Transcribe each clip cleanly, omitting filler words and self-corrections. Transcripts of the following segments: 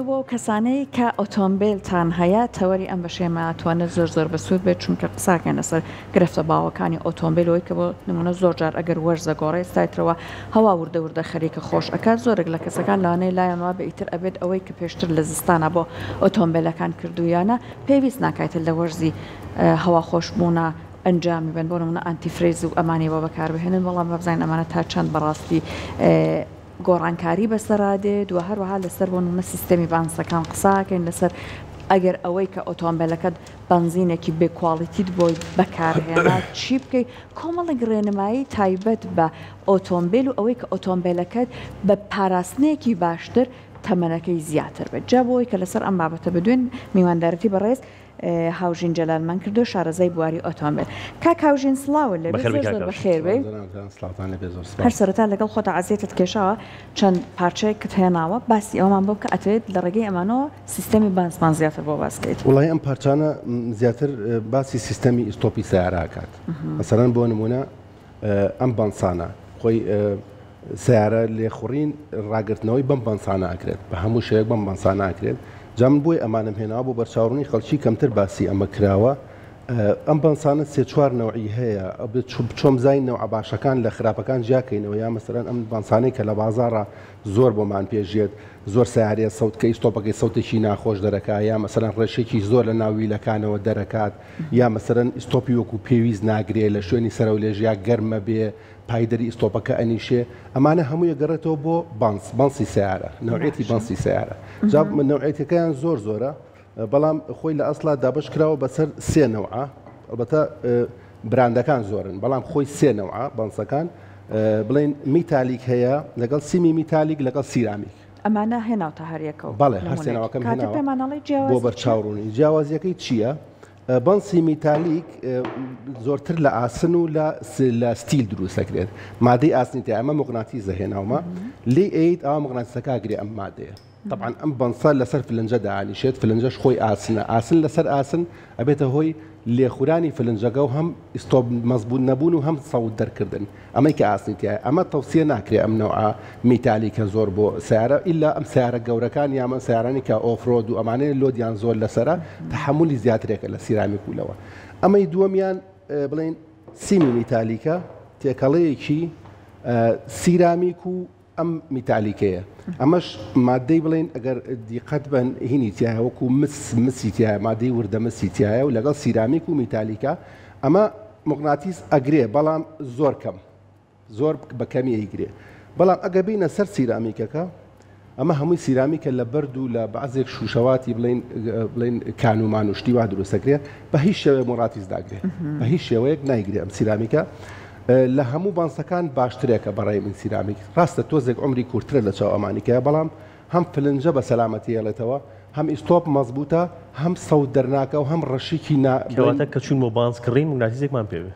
بۆ کەسانەی کە ئۆتۆمبیلتان هەیە تەوەری ئەم بەشێمەتوانێت زۆر بەسوود بێت چونکە قساکەن لەسەر گرفتە باوەکانی ئۆتۆمبیلەوەی کە بۆ نمونە زۆر جار ئەگەر وەرزە گۆڕێ ستایترەوە هەوا وردە خەریکە خۆش ئەکات زۆرێک لە کەسەکان لەوانەیە لایەنەوە بە ئیتر ئەبێت ئەوەی کە پێشتر لە زستانە بۆ ئۆتۆمبیلەکان کردویانە پێویست ناکایتە لە وەرزی هەوا خۆشبوونە ئەنجامی بن بۆ نمونە ئەنتیفرێز و ئەمانی بۆ بەکاربهێنن بەڵام بەبزین ئەمانە تا چەند بەڕاستی گۆڕانکاری بەسەرادێت و هەروەها لەسەر بۆ نمونە سیستەمی بانسەکان قساکەین لەسەر ئەگەر ئەوەی کە ئۆتۆمبیلەکەت بنزینێکی بێکواڵیتیت بۆی بەکارهێنا چی بکەیت کۆمەڵێک ڕێنمایی تایبەت بە ئۆتۆمبیل و ئەوەی کە ئۆتۆمبیلەکەت بە پاراستنەیەکی باشتر تەمەنەکەی زیاتر بێت جا بۆی کە لەسەر ئەم بابەتە بدوێن میواندارەتی بەڕێز هاوژین جەلالمان کردو شارەزای بواری ئۆتۆمبیل کاک هاوژین سڵاوە لە زۆر بەخێر بێ هەر سەرەتا لەگەڵ خۆتە عەزیەتت کێشاوە چەند پارچەیەکت هێناوە باسی ئەومان بۆ بکە ئەتوێت لە ڕێگەی ئەمانەوە سیستەمی بانسمان زیاتر بۆ باسکەیت وڵای ئەم پارچانە زیاتر باسی سیستەمی ئیستۆپی سیارەکات مەسەڵەن بۆ نمونە ئەم بانسانە خۆی سیارە لێخوڕین ڕاگرتنەوەی بەم بانسانە ئەکرێت بە هەموو شەیەک بەم بانسانە ئەکرێت جام بۆی ئەمانم هێناوە بۆ بەرچاوڕوونی خەڵکی کەمتر باسی ئەمە کراوە ئەم بانسانە سێ چوار نەوعی هەیە چۆم زای نەوع باشەکان لە خراپەکان جیاکەینەوە یا مەسەرەن ئەم بانسانەی کە لە بازاڕە زۆر بۆمان پێژێت زۆر سیارەیە سەوتکەی ستۆپەکەی سەوتێکی ناخۆش دەرەکات یا مەسەرەن ڕێشێکی زۆر لە ناویلەکانەوە دەرەکات یا مەسەرەن ئیستۆپی وەکو پێویست ناگرێت لە شوێنی سەرە و لێژیا گەرمە بێ پایدەری ئیستۆپەکە ئەنیشێ ئەمانە هەموو یەگەڕێتەوە بۆ بانسی سیارە نەوعێتی بانسی سیارە جا نەوعێتەکەیان زۆرە بەڵام خۆی لە ئەسڵا دابش کراوە بەسەر سێ نەوعە ئەلبەتە براندەکان زۆرن بەڵام خۆی سێ نەوعە بانسەکان بڵێن میتالیک هەیە لەگەڵ سیمی میتالیک لەگەڵ سیرامیک ئەمانە هێناوتە هەریەکەوە بەڵێ هەرسێنەوەکەم هێناوە بۆ بەرچاوڕوونی جیاوازیەکەی چییە؟ بانسی میتالیک زۆرتر لە ئاسن و لە ستیل دروستەکرێت مادەی ئاسنی تیا ئەمە مغناتیزە هێناومە لێ ئەیت ئەوە مغناتیزەکە ئەگرێ ئەم مادەیە طبعا ئەم بانسا لەسەر فلنجە داعانیشێت فلنجەش خۆی ئاسنە ئاسن لەسەر ئاسن ئەبێتە هۆی لێخورانی فلنجەکە و هەم ئیستۆپ مەزبوط نەبوون و هەم سەوت دەرکردن ئەمەی کە ئاسنی تایە ئەمە تەوسیە ناکرێت ئەم نەوعە میتالیکە زۆر بۆ سیارە ئیلا ئەم سیارە گەورەکان یامە سیارانی کە ئۆفرۆد و ئەمانەیە لۆدیان زۆر لەسرە تەحملی زیاترێکە لە سیرامیک ولەوە ئەمەی دووەمیان بڵێن سیمی میتالیکە تێکەڵەیەکی سیرامیک و ئەم میتالیکەیە ئەمەش مادەی بڵێن ئەگەر دیقەت بن هینی تایە وەکو مسی تایە مادەی وردە مسی تایە و لەگەڵ سیرامیک و میتالیکە ئەمە مغناتیس ئەگرێ بەڵام زۆر کەم زۆر بەکەمی ئەیگرێ بەڵام ئەگە بینە سەر سیرامیکەکە ئەمە هەمووی سیرامیکە لە بەرد و لە بەعزێک شوشەواتی بڵێن کانومان و شتی وا دروستەکرێت بە هیچ شێوەیە مغناتیس داگرێت بە هیچ شێوەیەک نایگرێ ئەم سیرامیکە لە هەموو بانسەکان باشترێکە بەڕای من سیرامیک ڕاستە تۆزێک عمری کورتترە لە چاو ئەمانیکەیە بەڵام هەم فلنجە بە سەلامەتی هێڵێتەوە هەم ئیستۆپ مەزبوطە هەم سەوت دەرناکە و هەم ڕەشێکی کەواتە کە چوون بۆ بانسکڕین مغناتیزێکمان پێوێ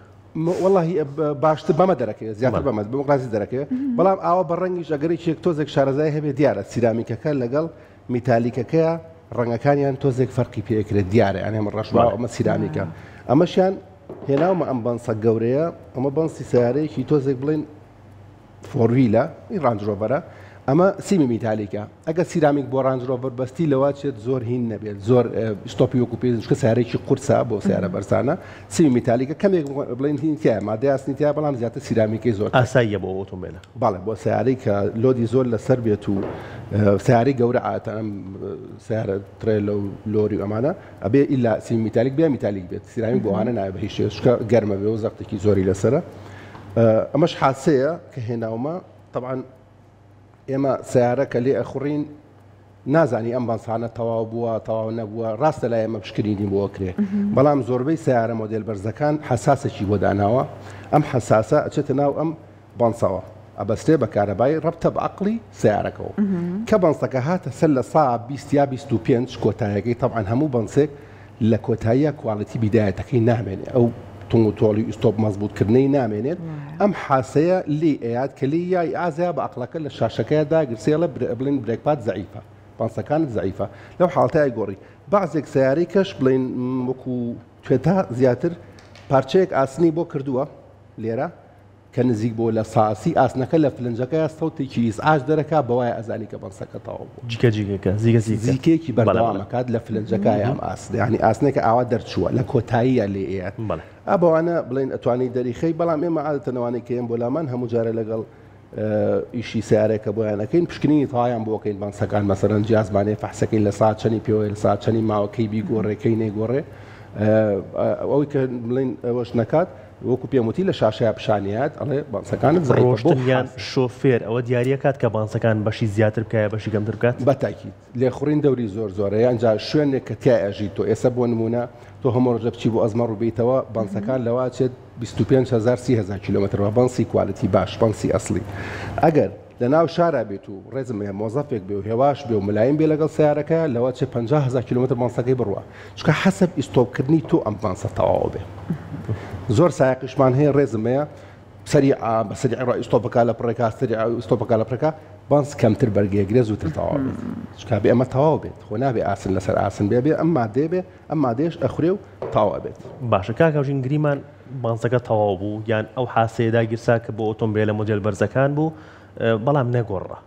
واللهی باشتر بەمە دەرەکەوێت زیاتر بەمە بمغناتیز دەرەکەوێت بەڵام ئاوا بە ڕەنگیش ئەگەرێکێک تۆزێک شارەزای هەبێت دیارە سیرامیکەکە لەگەڵ میتالیکەکەیە ڕەنگەکانیان تۆزێک فەرقی پێکرێت دیارە ئەنێ ئەمە ڕەشوا ئەمە سیرامیکە ئەمەشیان هێناومە ئەم بانسە گەورەیە ئەمە بانسی سیارەیەکی تۆزێک بڵێن فۆرویلە این ڕانجڕۆڤەرە ئەمە سیمی میتالیکە ئەگە سیرامیک بۆ ڕانجڕۆڤەر بەستی لەوا چێت زۆر هین نەبێت زۆر ستۆپی وەکو پێشکە سیارێکی قورسە بۆ سیارە بەرزانە سیمی میتالیکە کەمێک بڵێن هین تایە مادەی ئاسنی تیا بەڵام زیاتر سیرامیکەی زۆر ئاساییە بۆ ئۆتۆمبیلە بەڵێ بۆ سیارەی کە لۆدی زۆر لەسەر بێت و سیارەی گەورە ئاتە ئەم سیارە ترێلە و لۆری و ئەمانە ئەبێ ئیلا سیمی میتالیک بێ میتالیک بێت سیرامیک بۆ هانە نایە بە هیچ شێوەیەک گەرمە بێ و زەقتێکی زۆری لەسرە ئەمەش حاسەیە کە هێناومە طبعا ئێمە سیارە کە لێ ئەخوڕین نازانی ئەم بانسانە تەواو بووە تەواو نەبووە ڕاستە لای ئەمە پشکنینی بۆ کرێ بەڵام زۆربەی سیارە مۆدێل بەرزەکان حساسێکی بۆ داناوە ئەم حساسە ئەچێتە ناو ئەم بانسەوە ئەبەستێ بە کارەبای ڕەبتە بە عەقڵی سیارەکەەوە کە بانسەکە هاتە سەر لە سا 20 یا 25 کۆتاییەکەی طبعا هەموو بانسێک لە کۆتاییە کواڵیتی بیدایەتەکەی نامێنێ ئەو تۆنگ و تۆڵی ئیستۆپ مەزبوطکردنەی نامێنێت ئەم حاسەیە لی ئەیات کە لی یای ئازیا بە عەقڵەکە لە شاشەکەیدا گرسێڵە بڵێن برێکپات زەعیفە بانسەکانت زەعیفە لەو حاڵەتەیە گۆڕی بەعزێک سیارەی کەش بڵێن وەکو توێتا زیاتر پارچەیەک ئاسنی بۆ کردووە لێرە کە نزیک بۆ لە ساسی ئاسنەکە لە فلنجەکە سەوتێکی ئیزعاج دەرەکات بەوایە ئەزانی کە بەنسەکە تەواو بوو. جیکە زیکێکی بەردەوامەکات لە فلنجەکەی ئەم ئاسن، یعنی ئاسنێکە ئاوا دەرچووە لە کۆتاییە لێ ئێت. ئەبەوانە بڵێن ئەتوانی دەریخەی، بەڵام ئێمە عادەتەنەوەی کە ئێم بۆ لامان هەموو جارە لەگەڵ ئیشی سیارێکە بۆیانەکەین پشکنینی تاوایان بۆکەین بانسەکان، مەسەرەن جیازمانێ فەحسەکەین لە ساعت چەندی پێوەیە، لە ساعت چەندی ماوەکەی بیگۆڕێکەی نێگۆڕێ، ئەوەی کە بڵین ئەوەش نەکات وەکو پێموتی لە شاشەیە پیشانیات ئەڵێ بانسەکانت ڕۆشتیان شۆفێر ئەوە دیارەکات کە بانسەکان بەشی زیاتر بکایە بەشی کەمتر بکات. بەتاکید لێخوڕین دەوری زۆرە یانجا شوێنێک کە تیا ئەژی تۆ ئێستا بۆ نمونە تۆ هەموو ڕۆژە بچی بۆ ئەزمە ڕووبیتەوە بانسەکان لەوا چێت 25,000 کیلۆمەترەوە بانسی کوالەتی باش، بانسی ئەسلی. ئەگەر لە ناو شارە بێت و ڕێزمەیە مۆزەفێک بێ و هێواش بێ و ملایم بێ لەگەڵ سیارەکە لەوە چێ 50,000 کیلۆمەتر بانسەکەی بڕوە، چکە حەسەب ئیستۆپکردنی تۆ ئەم بانسە تەواو بێ. زۆر سایقیشمان هەیە ڕێزمەیە سەریع بەسەری ئیستۆپەکە لە پڕێکا ئیستۆپەکە لە پڕێکا بانس کەمتر بەرگێگرێ زووتر تەواو بێت، چکە بێ ئەمە تەواو بێت، خۆ نابێ ئاسن لەسەر ئاسن بێ ئەم مادێ بێ ئەم مادێش ئەخورێ و تەواو بێت. باشە کاکەژین گریمان بانسەکە تەواو بوو یان ئەو حاسەیەدا گیرسا کە بۆ ئۆتۆمبیلە مۆدێل بەرزەکان بوو بەڵام نەگۆڕە،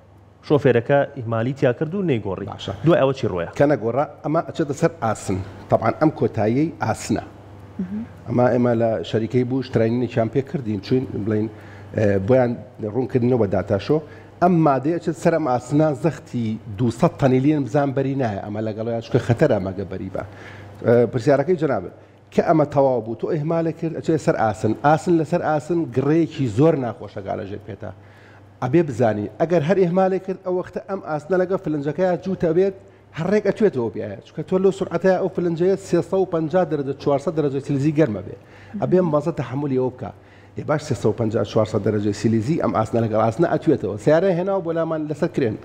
شۆفێرەکە ئیهمالی تیا کرد و نەیگۆڕی، دوای ئەوە چی ڕۆیە؟ کە نەگۆڕە ئەمە ئەچێتە سەر ئاسن، طبعاً ئەم کۆتایی ئاسنە. ئەمە ئێمە لە شەریکەی بوو شترینێکیان پێ کردین چوین بڵین بۆیان ڕوونکردنەوە بە داتاشۆ ئەم مادەیە ئەچێت سەر ئەم ئاسنە زەختی 200 تەنیلیەن بزان بەری نایە، ئەمە لەگەڵەوە چکە خەتەرە ئەمەگە بەری بە. پرسیارەکەی جەنابێت کە ئەمە تەواو بوو تۆ ئیهمالە کرد ئەچێت سەر ئاسن لەسەر ئاسن گڕەیەکی زۆر ناخۆشەگا لەژێر پێێتە. ئەبێ بزانی ئەگەر هەر ئیهمالێ کرد ئەو وەختە ئەم ئاسنە لەگە فلنجەکەیە جووتە بێت هەڕێک ئەتوێتەوە بێت، چکە تۆ لەو سورعەتەیە ئەو فلنجەیە 350 دەرەجە 400 دەرەجە سیلیزی گەرمە بێ، ئەبێم بازە تەحملی ئەوە بکە. باش 350 400 دەرەجە سیلیزی ئەم ئاسنە لەگەڵ ئاسنە ئەتوێتەوە، سیارە هێناوە بۆ لامان لەسەر کرێن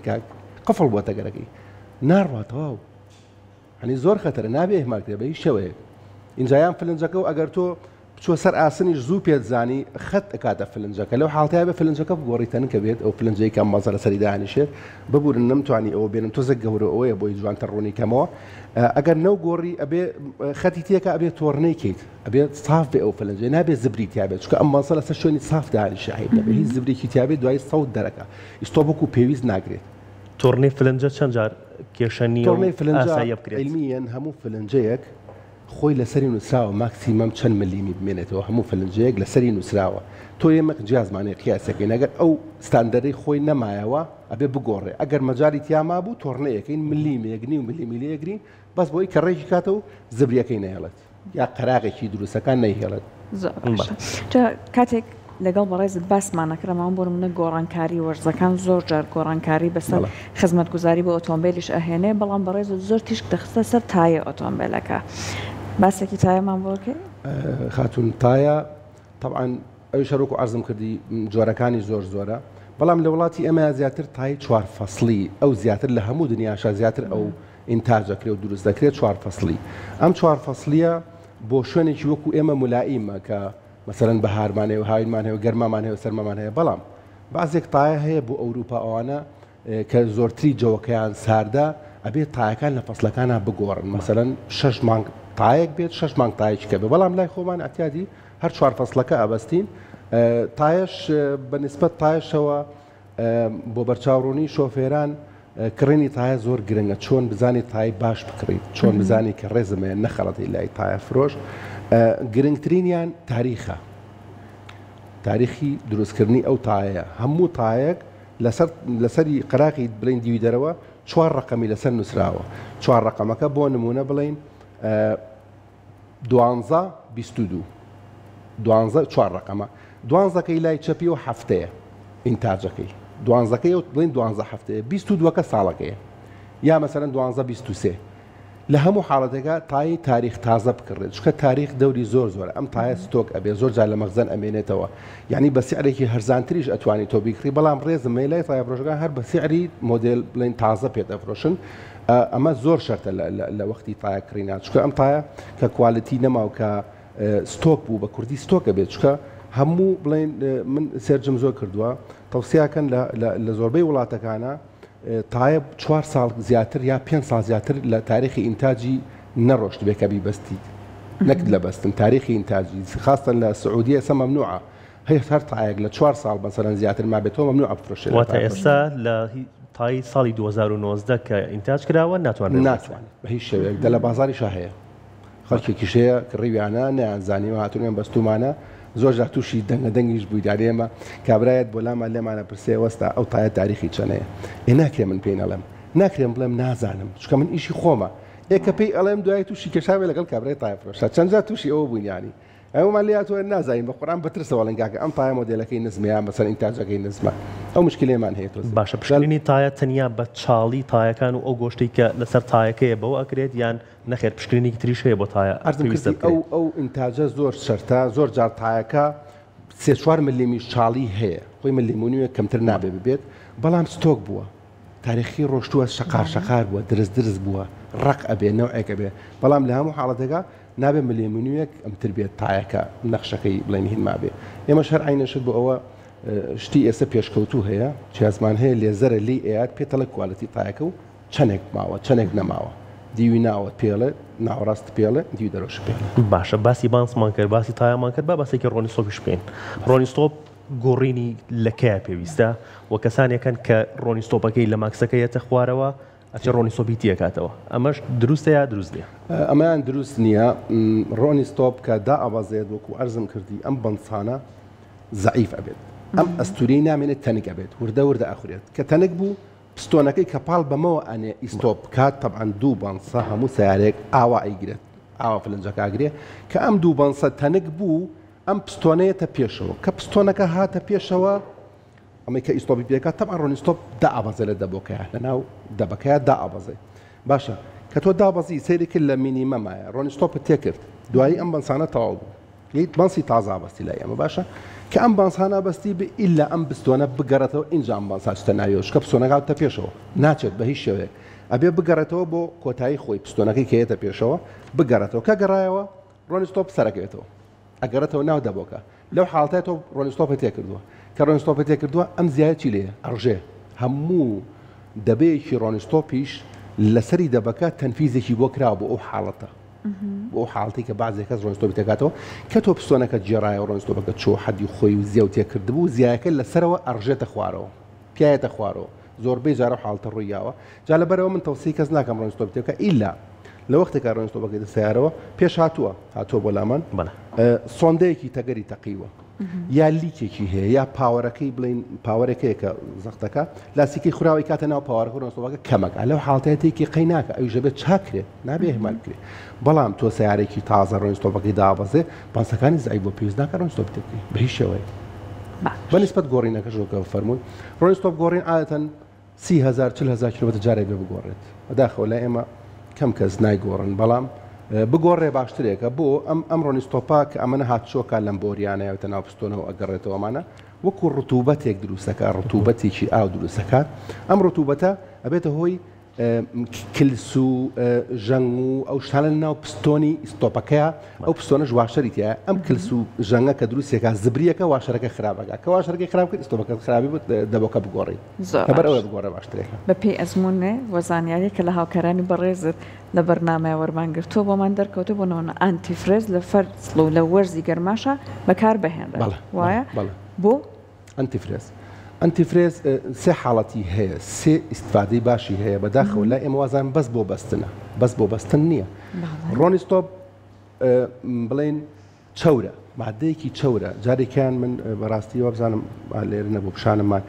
قفڵ بووە تەگەرەکەی ناڕاتەوە، هەنی زۆر خەتەرە نابێ ئیهمالکرێ بە هیچ شێوەیە. ئینجایان فلنجەکە و ئەگەر تۆ بچوە سەر ئاسنیش زوو پێت زانی خەت ئەکاتە فلنجەکە، لەو حاڵتەیە بە فلنجەکە بگۆڕیتەن کە بێت ئەو فلنجەی کە مازە لەسەری داهێنیشێت ببورن نەمتوانی ئەوە بێنن تۆ زەک گەورە ئەوەیە بۆی جوانتر ڕوونی کەمەوە. ئەگەر نەو گۆڕی ئەبێ خەتی تێکە ئەبێ تۆڕنەی کەیت، ئەبێ صاف بێ ئەو فلنجەی، نابێ زبری تیابێت، چکە ئەم مازە لەسەر شوێنی صاف داهێنیشە هەیە دەبێ هیچ زبرێکی تیابێت دوای سەوت دەرەکە ئیستۆپەک و پێویست ناگرێت. تۆڕنەی فلنجە چەند جار کێشەنی تۆڕنەی فلنجە علمیەن هەموو فلنجەیەک خۆی لەسەری نووسراوە ماکسیمەم چەند ملیمی بمێنێتەوە، هەموو فلنجەیەک لەسەری نووسراوە. تۆ ئێمە جیازمانەی قیاسەکەین ئەگەر ئەو ستاندەرەی خۆی نەمایەوە ئەبێ بگۆڕێ، ئەگەر مەجاری تیاما بوو تۆڕنەیەکەین ملیمێگنی و ملیمیلەیەگرین بەس بۆی کە ڕێکی کاتە و زبریەکەی نەهێڵێت یا قەراغێکی دروستەکان نەیهێڵێت. کاتێک لەگەڵ بەڕێزت باسمان نەکرەمان بۆ منە گۆڕانکاری وەرزەکان زۆر جار گۆڕانکاری بەسەر خزمەتگوزاری بۆ ئۆتۆمبیلیش ئەهێنێ، بەڵام بەڕێزت زۆر تیشک دەخستە سەر تایە ئۆتۆمبیلەکە. باسێکی تایەمان بۆکە؟ خاتون تایە طبعاً ئەو شەرۆک و عەرزم کردی جۆرەکانی زۆرە، بەڵام لە وڵاتی ئێمە زیاتر تای 4 فەسڵی ئەو زیاتر لە هەموو دنیاشا زیاتر ئەو ئینتاجەکرێ و دروست دەکرێت 4 فەسڵی. ئەم 4 فەسڵیە بۆ شوێنێکی وەکو ئێمە مولائیمە کە مەسەرەن بەهارمان هەیە و هاوینمان هەیە و گەرمامان هەیە و سەرمامان هەیە، بەڵام بازێک تایە هەیە بۆ ئەوروپا ئەوانە کە زۆرتری جەوەکەیان ساردا ئەبێت تایەکان لە فەسلەکانە بگۆڕن، مەسەرەن 6 مانگ تایەک بێت 6 مانگ تایەکی کە بێ، بەڵام لای خۆمان ئەتیادی هەر 4 فەسلەکە ئەبەستین. تایش بەنسبەت تایشەوە بۆ بەرچاوڕوونی شۆفێران کڕینی تایە زۆر گرنگە، چۆن بزانی تای باش بکڕیت، چۆن بزانی کە ڕێزمەیە نەخەڵەتی لای تایە فرۆش. گرنگترینیان تاریخە، تاریخی دروستکردنی ئەو تایە، هەموو تایەک لەسەری قەراقی بڵین دیوی دەرەوە 4 ڕقەمی لەسەر نووسراوە. 4 ڕقەمەکە بۆ نمونە بڵین 12 22 12 4 ڕقەمە، 12کەی لای چەپی و هەفتەیە ئینتاجەکەی، 12کەی و بڵین 12 هەفتەیە، 22کە ساڵەکەیە، یا مەسەرەن 12 23. لە هەموو حاڵەتێکە تایی تاریخ تازە بکڕێت، چکە تاریخ دەوری زۆر ئەم تایە ستۆک ئەبێ زۆر جار لە مەخزن ئەمێنێتەوە، یعنی بە سیعرێکی هەرزانتریش ئەتوانی تۆ بیکڕی، بەڵام ڕێزمەی لای تایە فرۆشەکان هەر بە سیعری مۆدێل بڵین تازە پێت ئەفرۆشن. ئەمە زۆر شەرتە لە وەختی تایەکڕینات، چکە ئەم تایە کە کوالیتی نەماو کە ستۆک بوو بە کوردی ستۆکە بێت، چکە هەموو بڵین من سێرجم زۆر کردووە تەوسیاکەن لە زۆربەی وڵاتەکانە تایە 4 ساڵ زیاتر یا 5 ساڵ زیاتر لە تاریخی ئینتاجی نەڕۆشت بێکە بیبەستی نەک لە بەستن تاریخی ئینتاجی، خاستن لە سعودیە ئێستا مەمنوعە هي هەر تایەک لە 4 ساڵ بەسەرەن زیاتر ما بێتەوە ممنوع ئەفرۆشێت. واتە ئێستا لە تای ساڵی 2019 کە ئینتاج کراوە ناتوانێت بە هیچ شێوەیەک دە لە بازاریشا هەیە خەڵکێکیش هەیە کە ڕێویانە نەیانزانیوە هاتوونیان بەستومانە زۆر جار تووشی دەنگە دەنگیش بووی دارێمە کابرایەت بۆ لامە لێمانە پرسێ وەستا ئەو تایە تاریخی چەنەیە ئێ ناکرێ من پێی نەڵێم ناکرێم بڵێم نازانم چکە من ئیشی خۆمە ئێکە پێی ئەڵێم دوای تووشی کێشاوێ لەگەڵ کابرای تایفرۆشە چەند جار تووشی ئەوە بوونیانی ئەومان لێاتوە نازانین بە قورآن بەترسەوە لەنگاکە ئەم تایە مۆدێلەکەی نزمیان بەسەر ئینتاجەکەی نزمە ئەو مشکلێمان هەیە تۆ باشە پشکنینی تایە تەنیا بە چاڵی تایەکان و ئەو گۆشتێک کە لەسەر تایەکەیە بەوە ئەکرێت یان نەخێر پشکنینی تریش هەیە بۆ تایە ئەو ئینتاجە زۆر شەرتە زۆر جار تایەکە 3-4 ملیمی چاڵی هەیە خۆی ملیمونیوە کەمتر نابێ ببێت بەڵام ستۆک بووە تاریخی ڕۆشتووە شەقار بووە درست بووە ڕق ئەبێ نەوعێکە بێ بەڵام لە هەموو حاڵەتێکا نابێ ملیمونیوەک ئەمتر بێت تایەکە نەخشەکەی بڵێن هین مابێ ئێمە شەر عینەشت بۆ ئەوە شتی ئێستا پێشکەوتوو هەیە چیازمان هەیە لێزەرە لی ئەیات پێتەڵە کوالەتی تایەکە و چەندێک ماوە چەندێک نەماوە دیوی ناوە پێڵێ ناوەڕاست پێڵێ دیوی دەرۆش پێڵێ باشە باسی بانسمان کرد باسی تایەمان کرد با باسێکی ڕۆنیستۆپیش بکەین ڕۆنیستۆپ گۆڕینی لەکەیە پێویستە و کەسانێکن کە ڕۆنیستۆپەکەی لە ماکسەکەیەتە خوارەوە ئەچە ڕۆنیستۆپی تێکاتەوە ئەمەش دروستە یا دروست نیە ئەمەیان دروست نییە ڕۆنیستۆپ کە دا ئەوازێت وەکو ئەرزم کردی ئەم بەنسانە زەعیف ئەبێت ئەم ئەستورەی نامێنێت تەنک ئەبێت وردە ئەخورێت کە تەنک بوو پستۆنەکەی کە پاڵ بەمەوە ئەنێ ئیستۆپ بکات تەبعاً دوو بەنسە هەموو سیارێک ئاوا ئەیگرێت ئاوا فلنجەکە ئاگرێ کە ئەم دوو بەنسە تەنک بوو ئەم پستۆنەیەتە پێشەوە کە پستۆنەکە هاتە پێشەوە ئەمەی کە ئیستۆپی پێکات تەبعاً ڕۆنیستۆپ دائەبەزێ لە دەبۆکەیە لەناو دەبەکەیە دائەبەزێ باشە کە تۆ دابەزی سەیری کرد لە مینیمەمایە ڕۆنیستۆپت تێکرد دوایی ئەم بەنسانە تەواو بوو یت بەنسی تازا بەستی لای ئەمە باشە کە ئەم بانسانە بەستی بە ئیلا ئەم بستۆنە بگەڕێتەوە اینجا ئەم بانساچتە ناویەوە شکە پستۆنەکەوتە پێشەوە ناچێت بە هیچ شێوەیەک ئەبێ بگەڕێتەوە بۆ کۆتایی خۆی پستۆنەکەی کەیەتە پێشەوە بگەڕێتەوە کە گەڕایەوە ڕۆنیستۆپ سەرەکەوێتەوە ئەگەڕێتەوە ناو دەبۆکە لەو حاڵەتە تۆ ڕۆنیستۆپی تێکردووە کە ڕۆنیستۆپی تێکردووە ئەم زیایەتی لێ ئەڕژێ هەموو دەبەیەکی ڕۆنیستۆپیش لەسەری دەبەکە تەنفیزێکی بۆ کراوە بۆ ئەو حاڵەتە بۆ حاڵەتی کە بعضێک کەس ڕۆنیستۆپی تێکاتەوە کە تۆ پستۆنەکە جێڕایەوە ڕۆنیستۆپەکە چۆ حەدی خۆی و زیاو تێکردبوو زیایەکە لەسەرەوە ئەڕژێتە خوارەوە پیایەتە خوارەوە زۆربەی جارە حاڵتە ڕوویاوە جا لەبەرەوە من تەوسیی کەس ناکەم ڕۆنیستۆپی تێکە ئیلا لە وەختێکە ڕۆنیستۆپەکەی سیارەوە پێش هاتووە بۆ لامان سۆندەیەکی تەگەری تەقیوە یا لیکێکی هەیە یا پاوەرەکەی بڵین پاوەرێکەیە کە زەختەکە لاسیکی خوراوی کاتە ناو پاوەڕۆ ڕۆنیستۆپەکە کەمەکە لەو حاڵەتێکی قەی ناکە ئەویش دەبێت چاکرێت نابێ هێمال بکرێت بەڵام تۆ سیارێکی تازە ڕۆنیستۆپەکەی دابەزێ پانسەکانی زەعیف بۆ پێویست ناکە ڕۆنیستۆپ تێکەی بە هیچ شێوەیە بەنسبەت گۆڕینەکەش وەکە فەرمووی ڕۆنیستۆپ گۆڕین عادەتەن 30,000-40,000 کیلۆمتر جارێک بێ بگۆڕێت بەداخەوە لای ئێمە کەم کەس نایگۆڕن بەڵام بگۆڕێ باشترێکە بۆ ئەم ڕۆنیستۆپا کە ئەمەە هاتچۆکە لەم بۆریانەیەوە ناو پستۆنەوە ئەگەڕێتەوەمانە وەکو ڕتوبەتێک دروستەکە ڕتوبەتێکی ئاو دروستەکات ئەم ڕتوبەتە ئەبێتە هۆی کلس و ژەنگ و ئەو شتانە ناو پستۆنی ئیستۆپەکەیە ئەو پستۆنەش واشەریتە ئەم کلس و ژەنگە کە دروستێکە زبریەکە واشەرەکە خراپەکە کە واشەرەکەی خراپ کرد ئیستۆپەکە خراپی دەبۆکە بگۆڕی لەبەر ئەوە بگۆڕە باشترێکە بە پێی ئەزمونێ وەزانیاری کە لە هاوکارانی بەڕێزت لە بەرنامەیە وەرمانگرتووە بۆمان دەرکەوتە بۆنەوە ئەنتیفرێز لە فەرسڵ و لە وەرزی گەرماشە بەکار بەهێنرا وایە بۆ ئەنتیفرێز سێ حاڵەتی هەیە سێ ئیسفادەی باشی هەیە بەداخەوە لای ئێمە وازان بەس بۆ بەستنە بەس بۆ بەستن نییە ڕۆنیستۆپ بڵێن چەورە مادەیەکی چەورە جارێکیان من بەڕاستیەوە بزانم لێرە نەبوو پیشانممان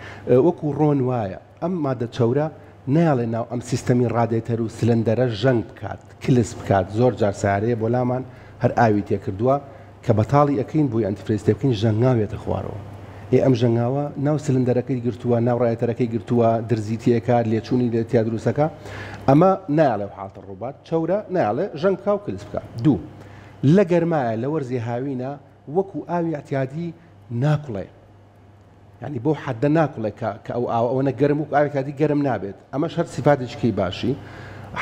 وەکو ڕۆن وایە ئەم مادە چەورە ناڵێ ناو ئەم سیستەمی ڕادێتەر و سلندەرە ژەنگ بکات کلس بکات زۆر جار سارەیە بۆ لامان هەر ئاوی تێکردووە کە بەتاڵی ئەەکەین بۆی ئەنتیفرێز تێ بکەین ژەنگاوێتە خوارەوە ئەم ژەنگاوە ناو سلندەرەکەی گرتووە ناو ڕایەتەرەکەی گرتووە درزیتیەکە لێچوونی لە تیا دروستەکە ئەمە نایڵێ حاڵتە ڕووبات چەورە نایڵێ ژەنگکا و کلس بکە دوو لە گەرمایە لە وەرزی هاوینە وەکو ئاوی احتیادی ناکوڵێ ینی بۆ حەدە ناکوڵێ کە ئەو ئەوەنە گەرم و ئاوێکاتی گەرم نابێت ئەمە شەر سیفاتێکی باشی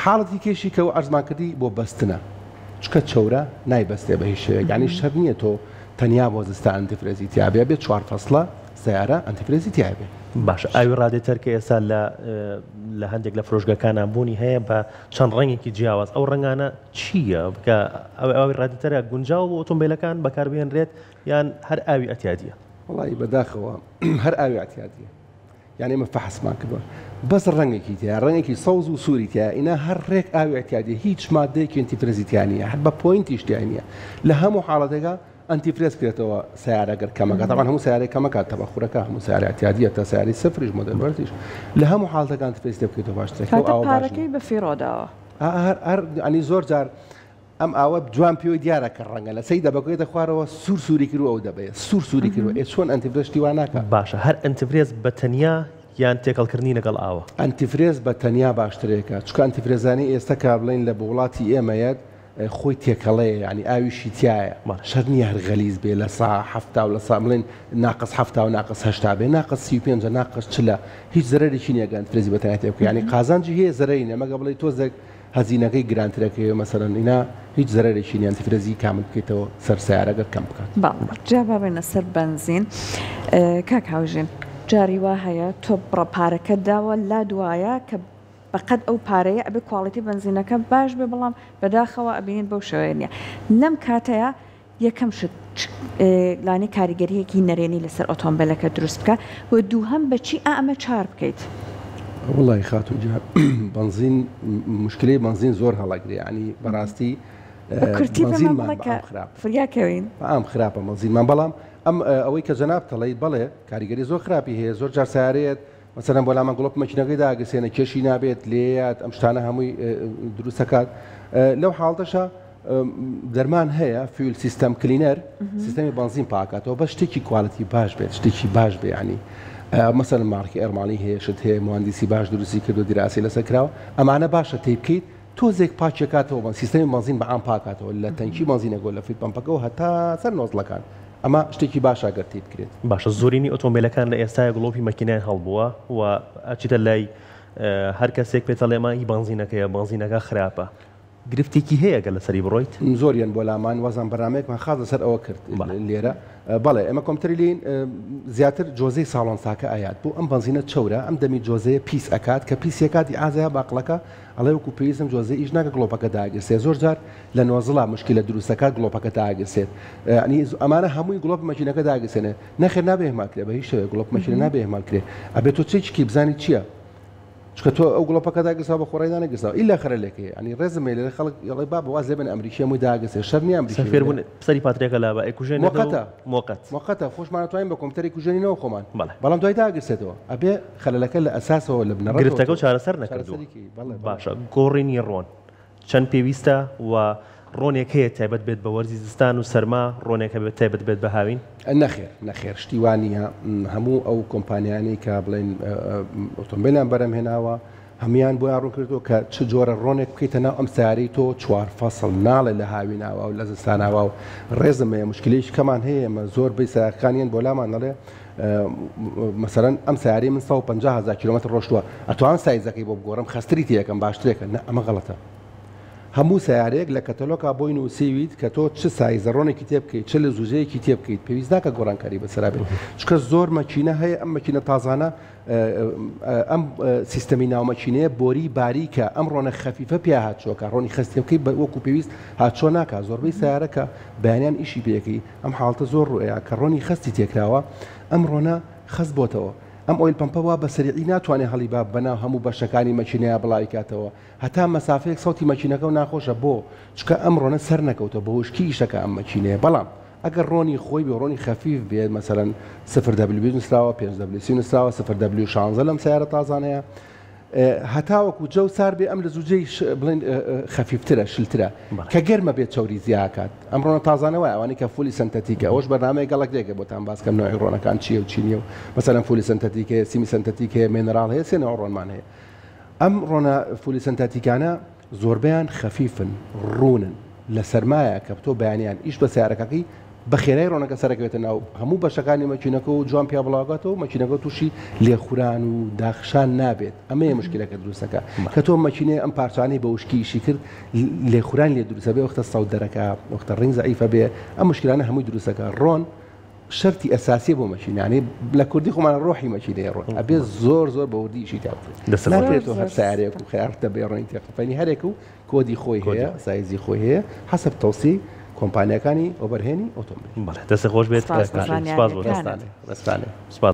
حاڵەتی کێشی کە ئەو ئەرزمانکردی بۆ بەستنە چکە چەورە نایبەستێ بە هیچ شێوەیەک ینی شەر نییە تۆ تەنیا بۆ زستە ئەنتیفرێزی تیابێ بێت 4 فەسڵە سیارە ئەنتیفرێزی تیابێ باشە ئاوی ڕادێتەر کە ئێستا لە هەندێک لە فرۆشگەکانان بوونی هەیە بە چەند ڕەنگێکی جیاواز ئەو ڕەنگانە چییە بکە ئەوی ڕادێتەرە گونجاو بۆ ئۆتۆمبیلەکان بەکاربێنرێت یان هەر ئاوی ئەتیادیە والله بداخەوە هەر ئاوی اعتیادیە یعنی ئمە فەحسمان کردووە بەس ڕەنگێکی تیا ڕەنگێکی سەوز و سووری تیا ئینا هەر ڕێک ئاوی اعتیادیە هیچ مادەیەکی ئەنتیفرێزیتیان نیە هەر بە پۆینتیش تیا نییە لە هەموو حاڵەتێکا ئەنتیفرێز کرێتەوە سیارەگەر کەمەکە طبعاً هەموو سیارەی کەمەکات تەبەخورەکە هەموو سیارە اعتیادیە تا سیارەی سفریش مۆدەل وەرزیش لە هەموو حاڵەتەکە ئەنتیفرێز بکرێتەوە باشترێک کاتە پارەکەی بە فیڕۆداوە هەر ینی زۆر جار ئەم ئاوە جوان پێوەی دیارە کە ڕەنگە لە سەی دەبەکەی دەخوارەوە سووری کرد ئەو دەبێت سووری کردوە چۆن ئەنتیفرێشتی وان ناکە باشە هەر ئەنتیفرێز بە تەنیا یان تێکەڵکردنی لەگەڵ ئاوە ئەنتیفرێز بە تەنیا باشترێکە چکە ئەنتیفرێزانی ئێستا کا بڵین لە وڵاتی ئێمەیەت خۆی تێکەڵەیە ینی ئاویشی تایە شەر نیە هەر غەلیز بێ لە سا هەفتا و لە سا بڵێن ناقص هەفتا و ناقص هەشتا بێ ناقص 35 ناقص چلە هیچ زەرێکی نییە ئەنتیفرێزی بە تەنیا تێبکە ینی قازانجی هەیە زەرەی نیە مەگە بڵێ تۆزێک هەزینەکەی گرانترەکەی مەسەرەن اینا هیچ زەرێکی نیە ئەنتیفرێزی کامل بکەیتەوە سەر سیارەگەر کەم بکات باڵ جا بابێنە سەر بنزین کاک هاوژین جاری وا هەیە تۆ بڕەپارەکە داوە لا دوایە کە بەقەت ئەو پارەیە ئەبێ کواڵیتی بنزینەکە باش بێ بەڵام بەداخەوە ئەبینین بەو شێوەیە نیە لەم کاتەیە یەکەم شت لانی کاریگەریەکی نەرێنی لەسەر ئۆتۆمبیلەکە دروست بکە و دووهەم بەچی ئەمە چار بکەیت وڵی خاتون جا بنزین مشکلەی بنزین زۆر هەڵەگرێ ینی بەڕاستی فریاکەوین ئەم خراپە مەزینمان بەڵام ئەم ئەوەی کە جەناب تەڵێیت بڵێ کاریگەری زۆر خراپی هەیە زۆر جار سیارەیەت مثلا بۆ لامان گڵۆپ مەکینەکەی داگەسێنە کێشی نابێت لێات ئەم شتانە هەمووی دروستەکات لەو حاڵتەشە دەرمان هەیە فیول سیستەم کلینەر سیستەمی بنزین پاکاتەوە بە شتێکی کوالەتی باش بێت شتێکی باش بێ ینی مثلا مارکی ئەرمانی هەیە شت هەیە مهندسی باش دروستی کرد و دیراسی لەسەر کراوە ئەمانە باشە تێی بکەیت تۆزێک پاچێکاتەوە سیستەمی بنزین بە ئام پاکاتەوە لە تەنکی بنزینە گۆل لە فیل پمپەکەەوە هەتا سەر نۆزڵەکان ئەمە شتێکی باشە گەرتی بکرێت باشە زۆرینی ئۆتۆمبیلەکان لە ئێستای گڵۆپی مەکینای هەڵبووە و ئەچیتە لای هەر کەسێک پێتەڵێمە هی بنزینەکەیە بنزینەکە خراپە گرفتێکی هەیە گە لەسەری بڕۆیت زۆریان بۆ لامان وەزان بەرنامەیەکمان خاز لەسەر ئەوە کرد لێرە بەڵێ ئەمە کۆمپیوتەری لین زیاتر جۆزەی ساڵۆنساکە ئايات بۆ ئەم بنزینە چەورە ئەم دەمی جۆزەیە پیس ئەکات کە پیسەکاتی ئازایە باقلەکە ئەڵێ وەکو پێویستم جۆزە ئیش ناکە گڵۆپەکە داگرسێت زۆر جار لە نۆزڵا مشکلە دروستەکات گڵۆپەکە داگرسێت ئەنی ئەمانە هەمووی گڵۆپ مەکینەکە داگرسێنێ نەخێر نابێ هێمالکرێ بە هیچ شێوەیە گڵۆپ مەکینە نابێ هێمالکرێ ئەبێت تۆ چێکی بزانی چییە چکە تۆ ئەو گڵۆپەکە داگرسا بە خۆڕای دانەگرسا ئیلا خەرەلێکەیە ئەنی ڕێزمێ لە خەڵک یڵی با بەواز لێبن ئەمریکی هەمووی داگرسێ شەر نیە ئەمریکی فێربوون پسەری پاترێکە لە بە ئەکوژێن موقەتە خۆشمانەتوانین بە کۆمپیوتەری کوژێنینەوە خۆمان بەڵام دوای داگرسێتەوە ئەبێ خەلەلەکە لە ئەساسەوە لە بنەڕەت گرفتەکە و چارەسەر نەکردووە باشە گۆڕینی ڕۆن چەند پێویستە و ڕۆنێک هەیە تایبەت بێت بە وەرزی زستان و سەرما ڕۆنێکە بێت تایبەت بێت بە هاوین نەخێر شتیوانە هەموو ئەو کۆمپانیانی کە بڵێن ئۆتۆمبیلیان بەرەم هێناوە هەمیان بۆیان ڕوون کردو کە چ جۆرە ڕۆنێک بکەیتە ناو ئەم سیارەی تۆ 4 فەسڵ ناڵێ لە هاویناوە و لە زستاناوە و ڕێزمەیە مشکلەیەکی کەمان هەیە ئەمە زۆر بەی سیارەکانیان بۆ لامان دەڵێ مەسەرەن ئەم سیارەی من 150,000 کیلۆمەتر ڕۆشتووە ئەتوان سایزەکەی بۆ بگۆڕم خەستری تێکەم باشترێکە ئەمە غەڵەتە هەموو سیارەیەک لە کەتەلۆکا بۆی نووسیویت کە تۆ چ سایزە ڕۆنێکی تێ بکەیت چ لە زوجەیەکی تێ بکەیت پێویست ناکە گۆڕانکاری بەسەرا بێت چکە زۆر مەکینە هەیە ئەم مەکینە تازانە ئەم سیستەمی ناومەکینەیە بۆری باریکە ئەم ڕۆنە خەفیفە پێ هاتچۆکە ڕۆنی خستیەکەی وەکو پێویست هاتچۆ ناکە زۆربەی سیارەکە بەیانیان ئیشی پێەکەی ئەم حاڵتە زۆر ڕوئەیە کە ڕۆنی خستی تێکراوە ئەم ڕۆنە خست بۆتەوە ئەم ئۆیل پمپەوە بە سەریعی ناتوانێت هەڵی با بەناو هەموو بەشەکانی مەکینەیە بڵاویکاتەوە هەتا مەسافەیەک سەوتی مەکینەکە و ناخۆشە بۆ چکە ئەم ڕۆنە سەر نەکەوتە بە وشکی ئیشەکە ئەم مەکینەیە بەڵام ئەگەر ڕۆنی خۆی بێ ڕۆنی خەفیف بێت مەسەرەن 0W نووسراوە 5W نووسراوە 0W16 لەم سیارە تازانەیە هەتاوەکو جەو سار بێ ئەم لە زوجەی بڵێن خەفیفترە شلترە کە گەرمە بێت چاوری زیاکات ئەم ڕۆنە تازانەوە ئەوانی کە فولی سنتەتیکە ئەوش بەرنامەیە گەڵک دێکە بۆتان باسکەم نوعی ڕۆنەکان چییە و چینیە و مەسەرەن فولی سنتەتیکە سیمی سنتەتیکە مێنەراڵ هەیە سێنەوە ڕۆنمان هەیە ئەم ڕۆنە فولی سنتەتیکانە زۆربیان خەفیفن ڕوونن لە سەرمایە کە تۆ بەیانیان ئیش بە سیارەکەی بە خێرای ڕۆنەکە سەرەکەوێتە ناو هەموو بەشەکانی مەکینەکە و جوان پیا بڵاوگاتەوە مەکینەکە تووشی لێخوران و داخشان نابێت ئەمەیە مشکلەکە دروستەکە کە تۆ مەکینێ ئەم پارچانەی بە وشکیشی کرد لێخوران لێ دروستە بێ وەختە سەود دەرەکە وەختە ڕنگ زەعیفە بێ ئەم مشکلانە هەمووی دروستەکە ڕۆن شەرتی ئەساسی بۆ مەکینانی لە کوردی خۆمانە ڕۆحی مەکینەیە ڕۆن ئەبێ زۆر زۆر بە وردیشی تاوکرێت ناکرێتەوە هەر سیارێک و خیارتە بێ ڕێنی تێقفەنی هەرێک و کۆدی خۆی هەیە سایزی خۆی هەیە حەسب تەوسی کۆمپانیەکانی ئۆبەرهێنی ئۆتۆمبیل. بەڵێ دەستە خۆش بێت. سپاس بۆ سپاس.